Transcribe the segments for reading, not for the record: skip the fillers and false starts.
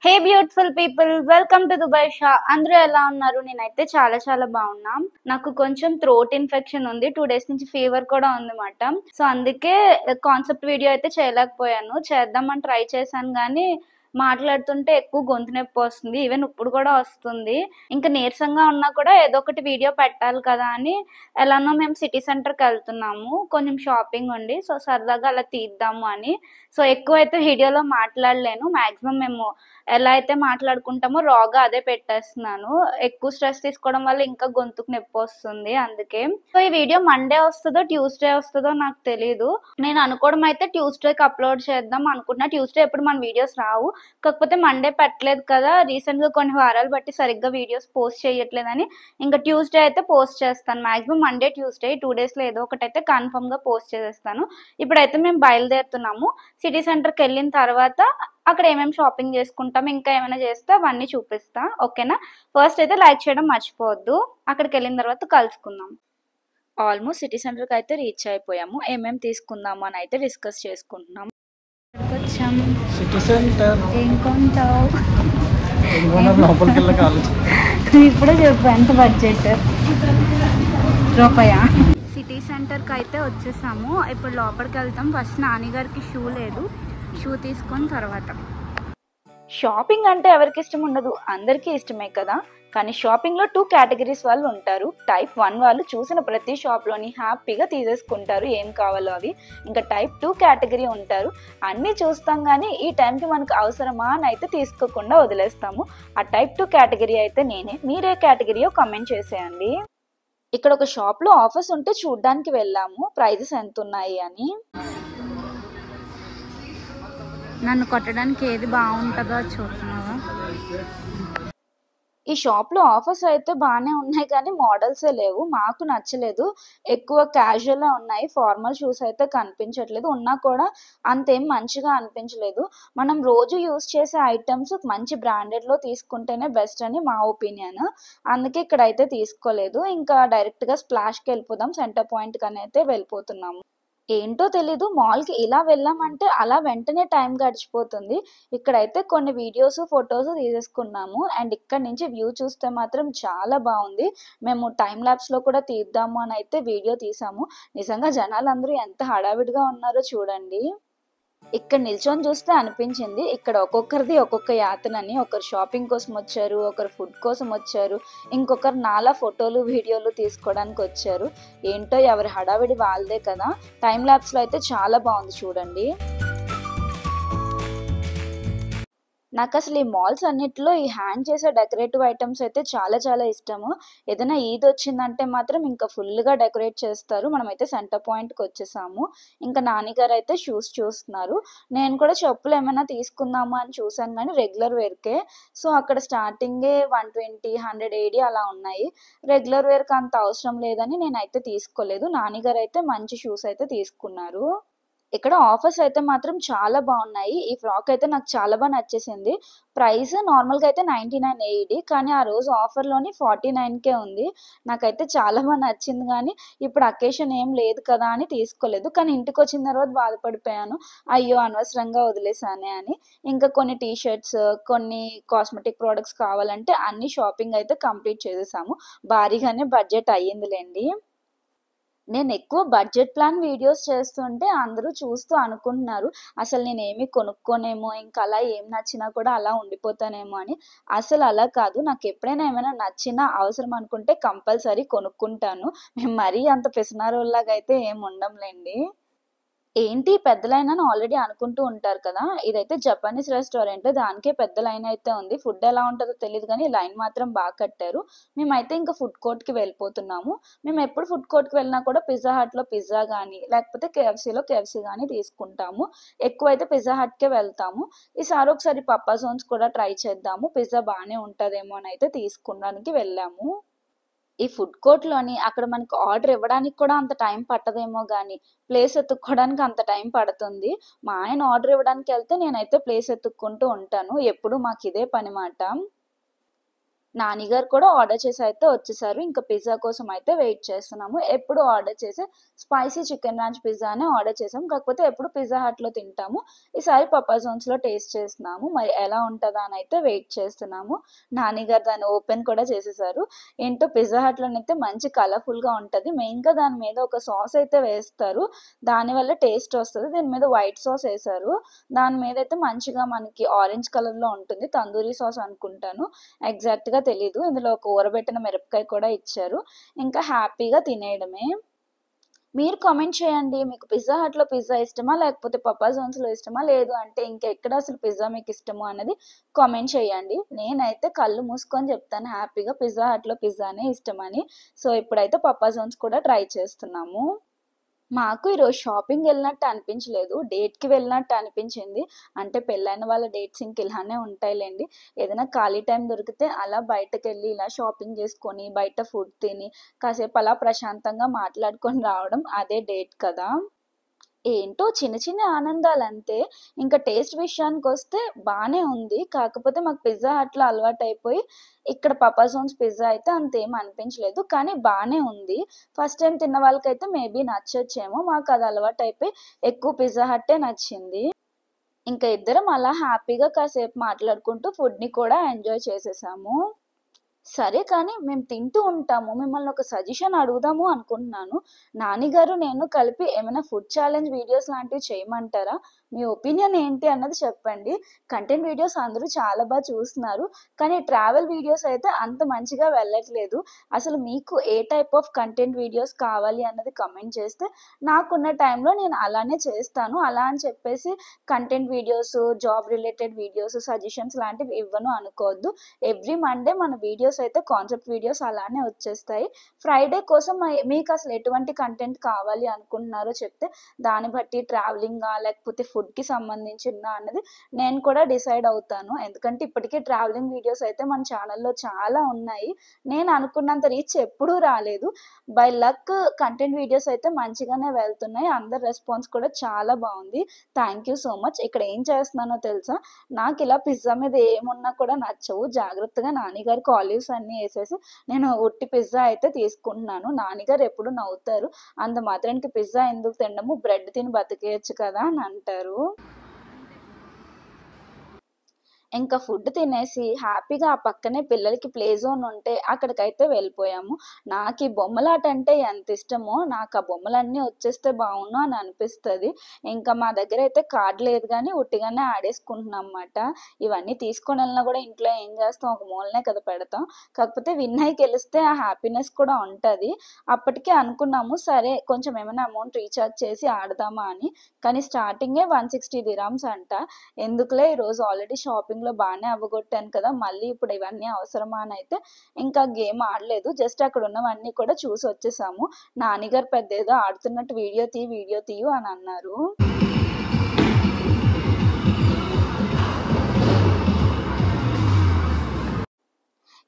Hey beautiful people, welcome to Dubai Shah. అందరూ ఎలా ఉన్నారు? నేనైతే చాలా చాలా బాగున్నా. నాకు కొంచెం థ్రోట్ ఇన్ఫెక్షన్ ఉంది, 2 days నుంచి ఫీవర్ కూడా ఉందన్నమాట. సో అందుకే కాన్సెప్ట్ వీడియో అయితే చేయలేకపోయాను. చేద్దామని ట్రై చేశాను కానీ మాట్లాడుతుంటే ఎక్కువ గొంతు నొప్పి వస్తుంది. ఈవెన్ ఇప్పుడు కూడా వస్తుంది. ఇంకా నీరసంగా ఉన్నా కూడా ఏదో ఒకటి వీడియో పెట్టాలి కదా అని ఎలానో మేము సిటీ సెంటర్కి వెళ్తున్నాము. కొంచెం షాపింగ్ ఉంది, సో సరదాగా అలా తీద్దాము అని. సో ఎక్కువ అయితే వీడియోలో మాట్లాడలేను. మాక్సిమం మేము ఎలా అయితే మాట్లాడుకుంటామో రాగా అదే పెట్టేస్తున్నాను. ఎక్కువ స్ట్రెస్ తీసుకోవడం వల్ల ఇంకా గొంతుకు నొప్పి వస్తుంది అందుకే. సో ఈ వీడియో మండే వస్తుందో ట్యూస్డే వస్తుందో నాకు తెలియదు. నేను అనుకోవడం అయితే ట్యూస్డేకి అప్లోడ్ చేద్దాం అనుకుంటున్నా. ట్యూస్డే ఎప్పుడు మన వీడియోస్ రావు, కాకపోతే మండే పెట్టలేదు కదా, రీసెంట్ గా కొన్ని వారాలు బట్టి సరిగ్గా వీడియోస్ పోస్ట్ చేయట్లేదని ఇంకా ట్యూస్డే అయితే పోస్ట్ చేస్తాను. మాక్సిమం మండే ట్యూస్డే 2 days లో ఏదో ఒకటి అయితే కన్ఫర్మ్ గా పోస్ట్ చేసేస్తాను. ఇప్పుడైతే మేము బయలుదేరుతున్నాము. సిటీ సెంటర్కి వెళ్ళిన తర్వాత అక్కడ ఏమేమి షాపింగ్ చేసుకుంటాం, ఇంకా ఏమైనా చేస్తే అవన్నీ చూపిస్తా, ఓకేనా? ఫస్ట్ అయితే లైక్ చేయడం మర్చిపోవద్దు. అక్కడికి వెళ్ళిన తర్వాత కలుసుకుందాం. ఆల్మోస్ట్ సిటీ సెంటర్కి అయితే రీచ్ అయిపోయాము. ఏమేమి తీసుకుందాము అని అయితే డిస్కస్ చేసుకుంటున్నాం. వచ్చాం సిటీ సెంటర్. ఏం కొంటావు? లోపలికి వెళ్ళక ఆలోచన. ఇప్పుడే చెప్పు, ఎంత బడ్జెట్? రూపాయా? సిటీ సెంటర్కి అయితే వచ్చేసాము. ఇప్పుడు లోపలికి వెళ్తాం. ఫస్ట్ నాన్నగారికి షూ లేదు, షూ తీసుకొని తర్వాత. షాపింగ్ అంటే ఎవరికి ఇష్టం ఉండదు, అందరికీ ఇష్టమే కదా. కానీ షాపింగ్లో 2 categories వాళ్ళు ఉంటారు. టైప్ 1 వాళ్ళు చూసిన ప్రతి షాప్లోని హ్యాపీగా తీసేసుకుంటారు ఏం కావాలో అవి. ఇంకా టైప్ 2 category ఉంటారు. అన్నీ చూస్తాం కానీ ఈ టైంకి మనకు అవసరమా అని అయితే తీసుకోకుండా వదిలేస్తాము. ఆ టైప్ 2 category అయితే నేనే. మీరే కేటగిరీయో కమెంట్ చేసేయండి. ఇక్కడ ఒక షాప్లో ఆఫర్స్ ఉంటే చూడ్డానికి వెళ్ళాము, ప్రైజెస్ ఎంత ఉన్నాయి అని. నన్ను కొట్టడానికి ఏది బాగుంటుందో చూస్తున్నావా? ఈ షాప్లో ఆఫర్స్ అయితే బాగానే ఉన్నాయి కానీ మోడల్సే లేవు, మాకు నచ్చలేదు. ఎక్కువ క్యాజువల్గా ఉన్నాయి, ఫార్మల్ షూస్ అయితే కనిపించట్లేదు. ఉన్నా కూడా అంతేం మంచిగా అనిపించలేదు. మనం రోజు యూస్ చేసే ఐటమ్స్ మంచి బ్రాండెడ్లో తీసుకుంటేనే బెస్ట్ అని మా ఒపీనియన్. అందుకే ఇక్కడైతే తీసుకోలేదు. ఇంకా డైరెక్ట్గా స్ప్లాష్కి వెళ్ళిపోదాం, సెంటర్ పాయింట్కి అని అయితే వెళ్ళిపోతున్నాము. ఏంటో తెలీదు, మాల్కి ఇలా వెళ్ళామంటే అలా వెంటనే టైం గడిచిపోతుంది. ఇక్కడైతే కొన్ని వీడియోస్ ఫొటోస్ తీసేసుకున్నాము. అండ్ ఇక్కడ నుంచి వ్యూ చూస్తే మాత్రం చాలా బాగుంది. మేము టైం ల్యాబ్స్లో కూడా తీద్దాము అని అయితే వీడియో తీసాము. నిజంగా జనాలందరూ ఎంత హడావిడిగా ఉన్నారో చూడండి. ఇక్కడ నిల్చొని చూస్తే అనిపించింది ఇక్కడ ఒక్కొక్కరిది ఒక్కొక్క యాతనని. ఒకరు షాపింగ్ కోసం వచ్చారు, ఒకరు ఫుడ్ కోసం వచ్చారు, ఇంకొకరు నాలా ఫోటోలు వీడియోలు తీసుకోవడానికి వచ్చారు. ఏంటో ఎవరి హడావిడి వాళ్ళదే కదా. టైం ల్యాబ్స్లో అయితే చాలా బాగుంది చూడండి. నాకు అసలు ఈ మాల్స్ అన్నిటిలో ఈ హ్యాంగ్ చేసే డెకరేటివ్ ఐటమ్స్ అయితే చాలా చాలా ఇష్టము. ఏదైనా ఈద్ వచ్చిందంటే మాత్రం ఇంకా ఫుల్గా డెకరేట్ చేస్తారు. మనమైతే సెంటర్ పాయింట్కి వచ్చేసాము. ఇంకా నాన్నగారు అయితే షూస్ చూస్తున్నారు. నేను కూడా చెప్పులు ఏమైనా తీసుకుందాము అని చూసాను కానీ రెగ్యులర్ వేర్కే. సో అక్కడ స్టార్టింగే 120, 100 AD అలా ఉన్నాయి. రెగ్యులర్ వేర్కి అంత అవసరం లేదని నేనైతే తీసుకోలేదు. నాన్నగారు అయితే మంచి షూస్ అయితే తీసుకున్నారు. ఇక్కడ ఆఫర్స్ అయితే మాత్రం చాలా బాగున్నాయి. ఈ ఫ్రాక్ అయితే నాకు చాలా బాగా నచ్చేసింది. ప్రైస్ నార్మల్గా అయితే 99 AED, కానీ ఆ రోజు ఆఫర్లోని 49కే ఉంది. నాకైతే చాలా బాగా నచ్చింది కానీ ఇప్పుడు అకేషన్ ఏం లేదు కదా అని తీసుకోలేదు. కానీ ఇంటికి వచ్చిన తర్వాత బాధపడిపోయాను, అయ్యో అనవసరంగా వదిలేసానే అని. ఇంకా కొన్ని టీషర్ట్స్, కొన్ని కాస్మెటిక్ ప్రోడక్ట్స్ కావాలంటే అన్ని షాపింగ్ అయితే కంప్లీట్ చేసేసాము. భారీగానే బడ్జెట్ అయ్యిందిలేండి. నేను ఎక్కువ బడ్జెట్ ప్లాన్ వీడియోస్ చేస్తుంటే అందరూ చూస్తూ అనుకుంటున్నారు అసలు నేనేమి కొనుక్కోనేమో, ఇంకా అలా ఏం నచ్చినా కూడా అలా ఉండిపోతానేమో అని. అసలు అలా కాదు, నాకు ఎప్పుడైనా ఏమైనా నచ్చినా అవసరం అనుకుంటే కంపల్సరీ కొనుక్కుంటాను. మేము మరీ అంత పిసినారోళ్ళలాగా అయితే ఏం ఉండంలేండి. ఏంటి పెద్ద లైన్ అని ఆల్రెడీ అనుకుంటూ ఉంటారు కదా. ఇదైతే జపనీస్ రెస్టారెంట్, దానికే పెద్ద లైన్ అయితే ఉంది. ఫుడ్ ఎలా ఉంటుందో తెలియదు కానీ లైన్ మాత్రం బాగా కట్టారు. మేమైతే ఇంకా ఫుడ్ కోర్ట్కి వెళ్ళిపోతున్నాము. మేము ఎప్పుడు ఫుడ్ కోర్ట్కి వెళ్ళినా కూడా పిజ్జా హట్లో పిజ్జా కానీ లేకపోతే కేఎఫ్సీలో కేఎఫ్సీ కానీ తీసుకుంటాము. ఎక్కువైతే పిజ్జా హట్కే వెళ్తాము. ఈసారి ఒకసారి పప్పా జోన్స్ కూడా ట్రై చేద్దాము, పిజ్జా బాగానే ఉంటుందేమో అని అయితే తీసుకోవడానికి వెళ్ళాము. ఈ ఫుడ్ కోర్ట్‌లోని అక్కడ మనకు ఆర్డర్ ఇవ్వడానికి కూడా అంత టైం పట్టదేమో గానీ, ప్లేస్ ఎతుక్కోవడానికి అంత టైం పడుతుంది. మా ఆయన ఆర్డర్ ఇవ్వడానికెళ్తే నేనైతే ప్లేస్ ఎతుక్కుంటూ ఉంటాను. ఎప్పుడు మాకిదే పని మాట. నాని గారు కూడా ఆర్డర్ చేసి అయితే వచ్చేసారు. ఇంకా పిజ్జా కోసం అయితే వెయిట్ చేస్తున్నాము. ఎప్పుడు ఆర్డర్ చేసే స్పైసీ చికెన్ రాంచ్ పిజ్జానే ఆర్డర్ చేసాం. కాకపోతే ఎప్పుడు పిజ్జా హట్‌లో తింటాము. ఈసారి పప్పా జాన్స్‌లో టేస్ట్ చేస్తున్నాము. మరి ఎలా ఉంటదా అని అయితే వెయిట్ చేస్తున్నాము. నాని గారు దాన్ని ఓపెన్ కూడా చేసేసారు. ఏంటో పిజ్జా హట్‌లోనైతే మంచి కలర్‌ఫుల్‌గా ఉంటది. మెయిన్‌గా దాని మీద ఒక సాస్ అయితే వేస్తారు. దానివల్ల టేస్ట్ వస్తది. దీని మీద వైట్ సాస్ ఏసారు. దాని మీదైతే మంచిగా మనకి ఆరెంజ్ కలర్‌లో ఉంటుంది. తందూరి సాస్ అనుకుంటాను. ఎగ్జాక్ట్‌గా తెలీదు. ఇందులో ఒక ఊరబెట్టిన మిరపకాయ కూడా ఇచ్చారు. ఇంకా హ్యాపీగా తినేయడమే. మీరు కామెంట్ చేయండి. మీకు పిజ్జా హట్‌లో పిజ్జా ఇష్టమా? లేకపోతే పప్పా జాన్స్‌లో ఇష్టమా? లేదు అంటే ఇంకెక్కడ అసలు పిజ్జా మీకు ఇష్టము అన్నది కామెంట్ చేయండి. నేనైతే కళ్ళు మూసుకొని చెప్తాను హ్యాపీగా పిజ్జా హట్‌లో పిజ్జానే ఇష్టమని. సో, ఇప్పుడైతే పప్పా జాన్స్ కూడా ట్రై చేస్తున్నాము. మాకు ఈరోజు షాపింగ్‌కెళ్ళినట్టు అనిపించలేదు. డేట్‌కి వెళ్ళినట్టు అనిపించింది. అంటే పెళ్ళైన వాళ్ళ డేట్స్ ఇంక ఇలానే ఉంటాయిలెండి. ఏదైనా ఖాళీ టైం దొరికితే అలా బయటకెళ్ళి ఇలా షాపింగ్ చేసుకొని, బయట ఫుడ్ తిని, కాసేపు అలా ప్రశాంతంగా మాట్లాడుకొని రావడం అదే డేట్ కదా! ఏంటో చిన్న చిన్న ఆనందాలంతే. ఇంకా టేస్ట్ విషయానికొస్తే బానే ఉంది. కాకపోతే మాకు పిజ్జా హట్‌లో అలవాటైపోయి ఇక్కడ పప్పా జాన్స్ పిజ్జా అయితే అంతేం అనిపించలేదు. కానీ బానే ఉంది. ఫస్ట్ టైమ్ తిన్న వాళ్ళకైతే మేబీ నచ్చొచ్చేమో. మాకది అలవాటైపోయి ఎక్కువ పిజ్జా హట్టే నచ్చింది. ఇంకా ఇద్దరం అలా హ్యాపీగా కాసేపు మాట్లాడుకుంటూ ఫుడ్‌ని కూడా ఎంజాయ్ చేసేసాము. సరే కానీ మేము తింటూ ఉంటాము. మిమ్మల్ని ఒక సజెషన్ అడుగుదాము అనుకుంటున్నాను. నాని గారు, నేను కలిపి ఏమైనా ఫుడ్ ఛాలెంజ్ వీడియోస్ లాంటివి చేయమంటారా? మీ ఒపీనియన్ ఏంటి అన్నది చెప్పండి. కంటెంట్ వీడియోస్ అందరూ చాలా చూస్తున్నారు. కానీ ట్రావెల్ వీడియోస్ అయితే అంత మంచిగా వెళ్ళట్లేదు. అసలు మీకు ఏ టైప్ ఆఫ్ కంటెంట్ వీడియోస్ కావాలి అన్నది కామెంట్ చేస్తే నాకున్న టైంలో నేను అలానే చేస్తాను. అలా అని చెప్పేసి content videos, job related videos, suggestions లాంటివి ఇవ్వను అనుకోవద్దు. ఎవ్రీ మండే మన వీడియోస్ అయితే కాన్సెప్ట్ వీడియోస్ అలానే వచ్చేస్తాయి. ఫ్రైడే కోసం మీకు అసలు ఎటువంటి కంటెంట్ కావాలి అనుకుంటున్నారో చెప్తే దాన్ని బట్టి ట్రావెలింగా లేకపోతే ఫుడ్‌కి సంబంధించిందా అన్నది నేను కూడా డిసైడ్ అవుతాను. ఎందుకంటే ఇప్పటికే ట్రావెలింగ్ వీడియోస్ అయితే మన ఛానల్‌లో చాలా ఉన్నాయి. నేను అనుకున్నంత రీచ్ ఎప్పుడూ రాలేదు. బై లక్ కంటెంట్ వీడియోస్ అయితే మంచిగానే వెళ్తున్నాయి. అందరి రెస్పాన్స్ కూడా చాలా బావుంది. Thank you so much. ఇక్కడ ఏం చేస్తున్నానో తెలుసా? నాకిలా పిజ్జా మీద ఏమున్నా కూడా నచ్చవు. జాగ్రత్తగా నానిగారికి ఆలివ్స్ అన్నీ ఏసేసి నేను ఉట్టి పిజ్జా అయితే తీసుకుంటున్నాను. నానిగారు ఎప్పుడు నవ్వుతారు. అంత మాత్రానికి పిజ్జా ఎందుకు తినడము, బ్రెడ్ తిని బతికేయొచ్చు కదా అని అంటారు. ఇంకా ఫుడ్ తినేసి హ్యాపీగా ఆ పక్కనే పిల్లలకి ప్లే జోన్ ఉంటే అక్కడికైతే వెళ్ళిపోయాము. నాకీ బొమ్మలాట అంటే ఎంత ఇష్టమో, నాకు ఆ బొమ్మలన్నీ వచ్చేస్తే బావున్ను అని అనిపిస్తది. ఇంకా మా దగ్గరైతే కార్డ్ లేదు గానీ ఉట్టిగానే ఆడేసుకుంటున్నాం మాట. ఇవన్నీ తీసుకొనెళ్ళినా గూడా ఇంట్లో ఏం చేస్తాం, ఒక మూలనే కదా పెడతాం. కాకపోతే విన్ అయ్యి గెలిస్తే ఆ హ్యాపీనెస్ కూడా ఉంటది. అప్పటికే అనుకున్నాము, సరే కొంచెం ఏమైనా అమౌంట్ రీచార్జ్ చేసి ఆడదామా అని. కానీ స్టార్టింగే 160 దిరామ్స్ అంట. ఎందుకులే ఈరోజు ఆల్రెడీ షాపింగ్‌లో బానే అవ్వగొట్టాను కదా! మళ్ళీ ఇప్పుడు ఇవన్నీ అవసరమా అనయితే ఇంకా గేమ్ ఆడలేదు. జస్ట్ అక్కడున్నవన్నీ కూడా చూసొచ్చేసాము. నానిగారు పెద్దేదో ఆడుతున్నట్టు వీడియో తీయు అని అన్నారు.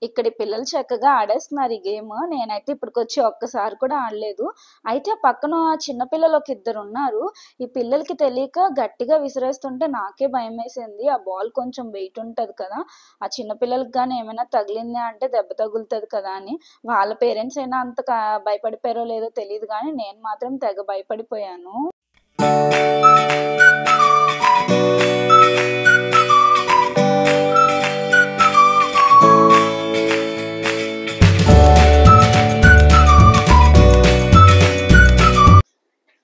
ఇక్కడి పిల్లలు చక్కగా ఆడేస్తున్నారు ఈ గేమ్. నేనైతే ఇప్పటికొచ్చి ఒక్కసారి కూడా ఆడలేదు. అయితే పక్కన చిన్న పిల్లలు ఒక ఇద్దరున్నారు. ఈ పిల్లలకి తెలియక గట్టిగా విసిరేస్తుంటే నాకే భయమేసింది. ఆ బాల్ కొంచెం వెయిట్ ఉంటది కదా! ఆ చిన్న పిల్లలకి గాని ఏమైనా తగిలింది అంటే దెబ్బ తగులుతది కదా అని. వాళ్ళ పేరెంట్స్ అయినా అంత భయపడిపోయారో లేదో తెలీదు గానీ నేను మాత్రం తెగ భయపడిపోయాను.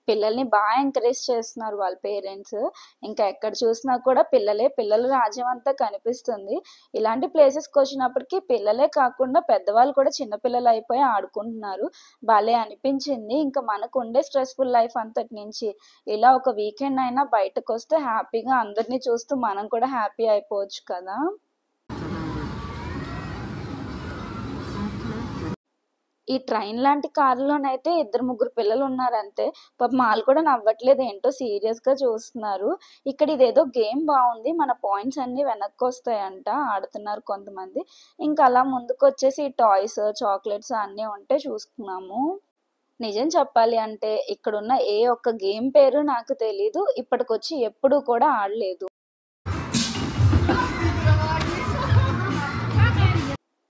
పిల్లల్ని ఎంకరేజ్ చేస్తున్నారు వాళ్ళ పేరెంట్స్. ఇంకా ఎక్కడ చూసినా కూడా పిల్లల రాజ్యం అంతా కనిపిస్తుంది. ఇలాంటి ప్లేసెస్‌కొచ్చినప్పటికి పిల్లలే కాకుండా పెద్దవాళ్ళు కూడా చిన్న పిల్లలయిపోయి ఆడుకుంటున్నారు. భలే అనిపించింది. ఇంకా మనకుండే స్ట్రెస్‌ఫుల్ లైఫ్ అంతటి నుంచి ఇలా ఒక వీకెండ్ అయినా బయటకొస్తే హ్యాపీగా అందరిని చూస్తూ మనం కూడా హ్యాపీ అయిపోవచ్చు కదా! ఈ ట్రైన్ లాంటి కారులోనైతే ఇద్దరు ముగ్గురు పిల్లలున్నారంతే. పాపం ఆళ్ళు కూడా నవ్వట్లేదు. ఏంటో సీరియస్‌గా చూస్తున్నారు. ఇక్కడ ఇదేదో గేమ్ బావుంది. మన పాయింట్స్ అన్నీ వెనక్కొస్తాయంట. ఆడుతున్నారు కొంతమంది. ఇంకా అలా ముందుకొచ్చేసి టాయ్స్, చాక్లెట్స్ అన్నీ ఉంటే చూసుకున్నాము. నిజం చెప్పాలి అంటే ఇక్కడున్న ఏ ఒక్క గేమ్ పేరు నాకు తెలీదు. ఇప్పటికొచ్చి ఎప్పుడూ కూడా ఆడలేదు.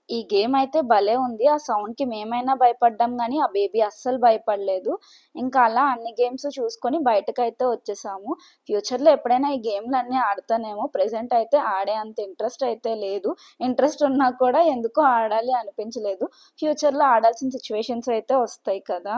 ఈ గేమ్ అయితే భలే ఉంది. ఆ సౌండ్‌కి మేమైనా భయపడ్డాం గానీ, ఆ బేబీ అస్సలు భయపడలేదు. ఇంకా అలా అన్ని గేమ్స్ చూసుకొని బయటకైతే వచ్చేసాము. ఫ్యూచర్‌లో ఎప్పుడైనా ఈ గేమ్‌లన్నీ ఆడతానేమో. ప్రెజెంట్ అయితే ఆడే అంత ఇంట్రెస్ట్ అయితే లేదు. ఇంట్రెస్ట్ ఉన్నా కూడా ఎందుకో ఆడాలి అనిపించలేదు. ఫ్యూచర్‌లో ఆడాల్సిన సిట్యుయేషన్స్ అయితే వస్తాయి కదా!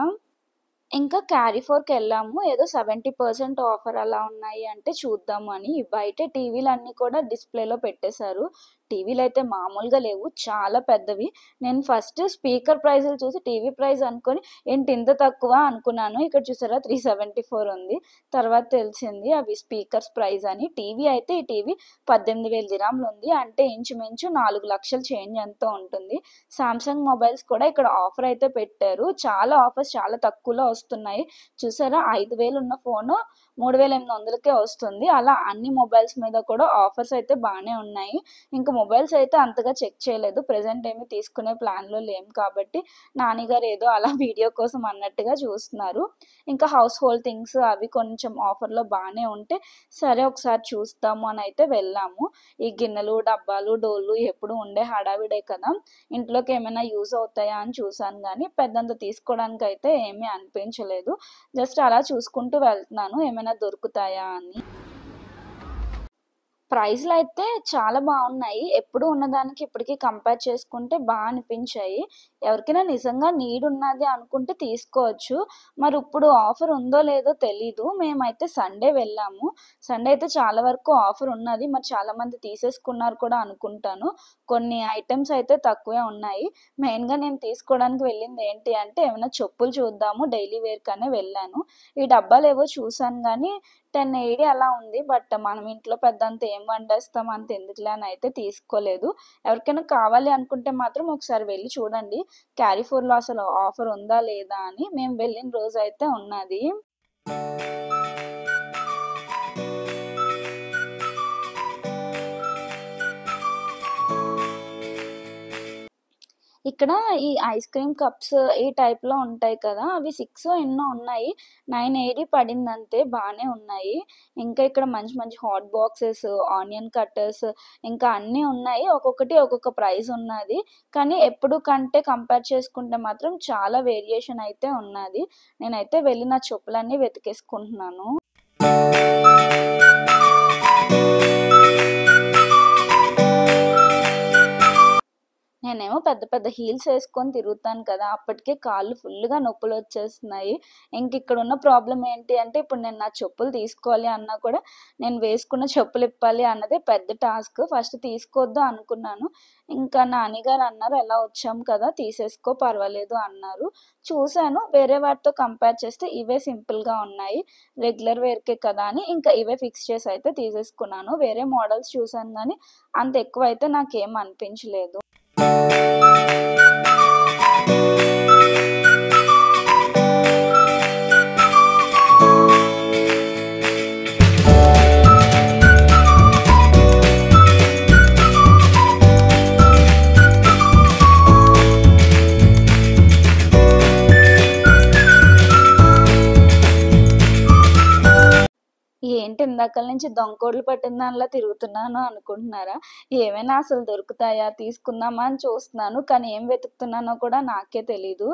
ఇంకా క్యారీ ఫోర్‌కెళ్ళాము. ఏదో 70% ఆఫర్ అలా ఉన్నాయి అంటే చూద్దాము అని. బయటే టీవీలన్నీ కూడా డిస్‌ప్లేలో పెట్టేశారు. టీవీలయితే మామూలుగా లేవు. చాలా పెద్దవి. నేను ఫస్ట్ స్పీకర్ ప్రైజులు చూసి టీవీ ప్రైస్ అనుకోని ఏంటి ఇంత తక్కువ అనుకున్నాను. ఇక్కడ చూసారా 374 ఉంది. తర్వాత తెలిసింది అవి స్పీకర్స్ ప్రైస్ అని. టీవీ అయితే ఈ టీవీ 18,000 దిరాములు ఉంది. అంటే ఇంచుమించు 4,00,000 చేంజ్ ఎంతో ఉంటుంది. సామ్‌సంగ్ మొబైల్స్ కూడా ఇక్కడ ఆఫర్ అయితే పెట్టారు. చాలా ఆఫర్స్ చాలా తక్కువలో వస్తున్నాయి. చూసారా 5,000 ఉన్న ఫోను 3,800కే వస్తుంది. అలా అన్ని మొబైల్స్ మీద కూడా ఆఫర్స్ అయితే బానే ఉన్నాయి. ఇంకా మొబైల్స్ అయితే అంతగా చెక్ చేయలేదు. ప్రెజెంట్ ఏమి తీసుకునే ప్లాన్‌లో లేము కాబట్టి నానిగారు ఏదో అలా వీడియో కోసం అన్నట్టుగా చూస్తున్నారు. ఇంకా హౌస్ హోల్డ్ థింగ్స్ అవి కొంచెం ఆఫర్‌లో బానే ఉంటే సరే ఒకసారి చూస్తాము అనయితే వెళ్ళాము. ఈ గిన్నెలు, డబ్బాలు, డోలు ఎప్పుడు ఉండే హడావిడే కదా! ఇంట్లోకి ఏమైనా యూజ్ అవుతాయా అని చూసాను గానీ, పెద్దంత తీసుకోవడానికైతే ఏమీ అనిపించలేదు. జస్ట్ అలా చూసుకుంటూ వెళ్తున్నాను ఏమైనా దొరుకుతాయా అని. ప్రైస్‌లయితే చాలా బావున్నాయి. ఎప్పుడు ఉన్నదానికి ఇప్పటికి కంపేర్ చేసుకుంటే అనిపించాయి. ఎవరికైనా నిజంగా నీడ్ ఉన్నది అనుకుంటే తీసుకోవచ్చు. మరి ఇప్పుడు ఆఫర్ ఉందో లేదో తెలీదు. మేమైతే సండే వెళ్ళాము. సండే అయితే చాలా వరకు ఆఫర్ ఉన్నది. మరి చాలామంది తీసేసుకున్నారు కూడా అనుకుంటాను. కొన్ని ఐటెమ్స్ అయితే తక్కువే ఉన్నాయి. మెయిన్‌గా నేను తీసుకోవడానికి వెళ్ళింది ఏంటి అంటే ఏమైనా చెప్పులు చూద్దాము డైలీ వేర్‌కనే వెళ్ళాను. ఈ డబ్బాలేవో చూసాను గానీ 1080 అలా ఉంది. బట్ మనం ఇంట్లో పెద్దంత ఏం వండేస్తాం అంత ఎందుకులే అని అయితే తీసుకోలేదు. ఎవరికైనా కావాలి అనుకుంటే మాత్రం ఒకసారి వెళ్లి చూడండి. క్యారిఫోర్‌లో అసలు ఆఫర్ ఉందా లేదా అని. మేము వెళ్ళిన రోజైతే ఉన్నది. ఇక్కడ ఈ ఐస్ క్రీమ్ కప్స్ ఈ టైప్‌లో ఉంటాయి కదా! అవి 6 ఎన్నో ఉన్నాయి. 980 పడిందంతే బానే ఉన్నాయి. ఇంకా ఇక్కడ మంచి మంచి హాట్ బాక్సెస్, ఆనియన్ కట్టర్స్ ఇంకా అన్నీ ఉన్నాయి. ఒక్కొక్కటి ఒక్కొక్క ప్రైస్ ఉన్నది. కానీ ఎప్పుడు కంటే కంపేర్ చేసుకుంటే మాత్రం చాలా వేరియేషన్ అయితే ఉన్నది. నేనైతే వెళ్ళి నా చెప్పులన్నీ వెతికేసుకుంటున్నాను. నేనేమో పెద్ద పెద్ద హీల్స్ ఏసుకొని తిరుగుతాను కదా! అప్పటికే కాళ్ళు ఫుల్లుగా నొప్పులొచ్చేస్తున్నాయి. ఇంకిక్కడున్న ప్రాబ్లమ్ ఏంటి అంటే, ఇప్పుడు నేను నా చెప్పులు తీసుకోవాలి అన్నా కూడా, నేను వేసుకున్న చెప్పులిప్పాలి అన్నదే పెద్ద టాస్క్. ఫస్ట్ తీసుకోవద్దు అనుకున్నాను. ఇంకా నానిగారు అన్నారు, "ఎలా వచ్చాం కదా! తీసేసుకో పర్వాలేదు" అన్నారు. చూసాను వేరే వాటితో కంపేర్ చేస్తే ఇవే సింపుల్‌గా ఉన్నాయి. రెగ్యులర్ వేర్‌కే కదా! అని ఇంకా ఇవే ఫిక్స్ చేసి అయితే తీసేసుకున్నాను. వేరే మోడల్స్ చూసాను గానీ, అంత ఎక్కువైతే నాకేం అనిపించలేదు. ఏంటి ఇందాకల నుంచి దొంగకోడ్లు పట్టిన దానిలా తిరుగుతున్నాను అనుకుంటున్నారా? ఏమైనా అసలు దొరుకుతాయా? తీసుకుందామా అని చూస్తున్నాను. కానీ ఏం వెతుకుతున్నానో కూడా నాకే తెలీదు.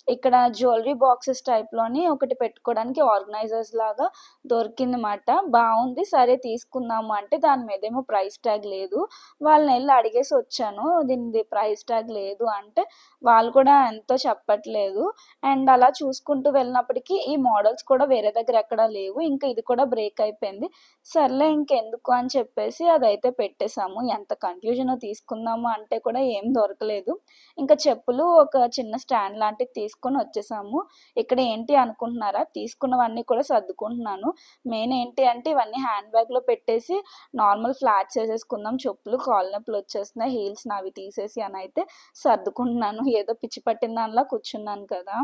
ఇక్కడ జ్యువెల్లరీ బాక్సెస్ టైప్‌లోని ఒకటి పెట్టుకోవడానికి ఆర్గనైజర్స్ లాగా దొరికిందన్నమాట. బావుంది. సరే తీసుకుందాము అంటే దాని మీదేమో ప్రైస్ ట్యాగ్ లేదు. వాళ్ళనెళ్లి అడిగేసి వచ్చాను. దీనిది ప్రైస్ ట్యాగ్ లేదు అంటే వాళ్ళు కూడా ఎంతో చెప్పట్లేదు. అండ్ అలా చూసుకుంటూ వెళ్ళినప్పటికి ఈ మోడల్స్ కూడా వేరే దగ్గర ఎక్కడా లేవు. ఇంకా ఇది కూడా బ్రేక్ అయిపోయింది. సర్లే ఇంకెందుకు అని చెప్పేసి అదైతే పెట్టేసాము. ఎంత కన్‌ఫ్యూజనో తీసుకుందాము అంటే కూడా ఏం దొరకలేదు. ఇంకా చెప్పులు ఒక చిన్న స్టాండ్ లాంటిది తీసుకొని వచ్చేసాము. ఇక్కడ ఏంటి అనుకుంటున్నారా? తీసుకున్నవన్నీ కూడా సర్దుకుంటున్నాను. మెయిన్ ఏంటి అంటే ఇవన్నీ హ్యాండ్ బ్యాగ్‌లో పెట్టేసి నార్మల్ ఫ్లాట్స్ ఏసేసుకుందాం చెప్పులు కాళ్ళు నొప్పులొచ్చేస్తున్నాయి హీల్స్ నావి తీసేసి అనయితే సర్దుకుంటున్నాను. ఏదో పిచ్చి పట్టిన దానిలా కూర్చున్నాను కదా!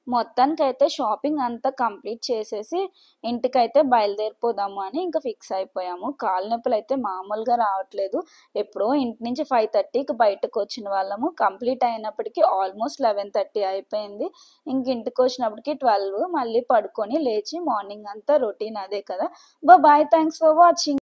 మొత్తానికైతే షాపింగ్ అంతా కంప్లీట్ చేసేసి ఇంటికైతే బయలుదేరిపోదాము అని ఇంకా ఫిక్స్ అయిపోయాము. కాళ్ళు నొప్పులైతే మామూలుగా రావట్లేదు. ఎప్పుడో ఇంటి నుంచి 5:30కి బయటకొచ్చిన వాళ్ళము. కంప్లీట్ అయినప్పటికి ఆల్మోస్ట్ 11:30 అయిపోయింది. ఇంక ఇంటికొచ్చినప్పటికి 12 మళ్ళీ పడుకొని లేచి మార్నింగ్ అంతా రొటీన్ అదే కదా! బాయ్. Thanks for watching.